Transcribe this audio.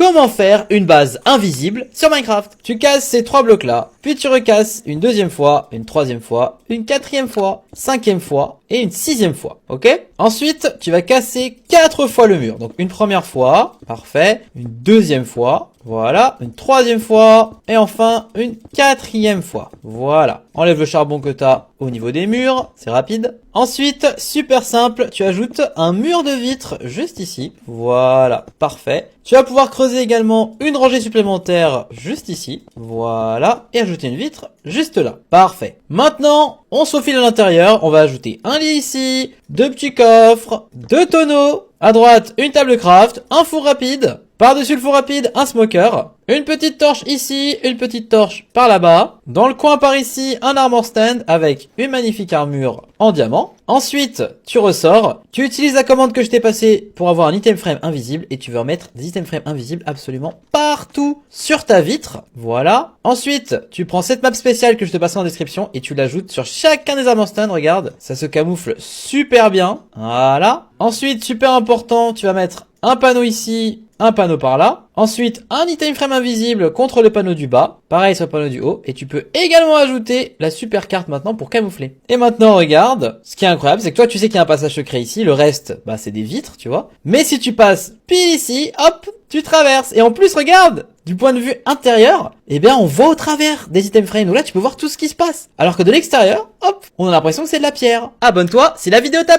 comment faire une base invisible sur Minecraft. Tu casses ces 3 blocs là, puis tu recasses une deuxième fois, une troisième fois, une quatrième fois, cinquième fois et une sixième fois, ok? Ensuite, tu vas casser 4 fois le mur. Donc une première fois, parfait, une deuxième fois, voilà, une troisième fois, et enfin une quatrième fois. Voilà. Enlève le charbon que tu as au niveau des murs, c'est rapide. Ensuite, super simple, tu ajoutes un mur de vitres juste ici. Voilà, parfait. Tu vas pouvoir creuser également une rangée supplémentaire juste ici. Voilà, et ajouter une vitre juste là. Parfait. Maintenant, on se faufile à l'intérieur. On va ajouter un lit ici, 2 petits coffres, 2 tonneaux. À droite, une table craft, un four rapide. Par-dessus le four rapide, un smoker. Une petite torche ici, une petite torche par là-bas. Dans le coin par ici, un armor stand avec une magnifique armure en diamant. Ensuite, tu ressors. Tu utilises la commande que je t'ai passée pour avoir un item frame invisible. Et tu veux remettre des item frames invisibles absolument partout sur ta vitre. Voilà. Ensuite, tu prends cette map spéciale que je te passe en description et tu l'ajoutes sur chacun des armor stands. Regarde, ça se camoufle super bien. Voilà. Ensuite, super important, tu vas mettre un panneau ici, un panneau par là. Ensuite, un item frame invisible contre le panneau du bas. Pareil sur le panneau du haut. Et tu peux également ajouter la super carte maintenant pour camoufler. Et maintenant, regarde. Ce qui est incroyable, c'est que toi, tu sais qu'il y a un passage secret ici. Le reste, bah, c'est des vitres, tu vois. Mais si tu passes pile ici, hop, tu traverses. Et en plus, regarde, du point de vue intérieur, eh bien, on voit au travers des item frames. Donc là, tu peux voir tout ce qui se passe. Alors que de l'extérieur, hop, on a l'impression que c'est de la pierre. Abonne-toi si la vidéo t'a plu.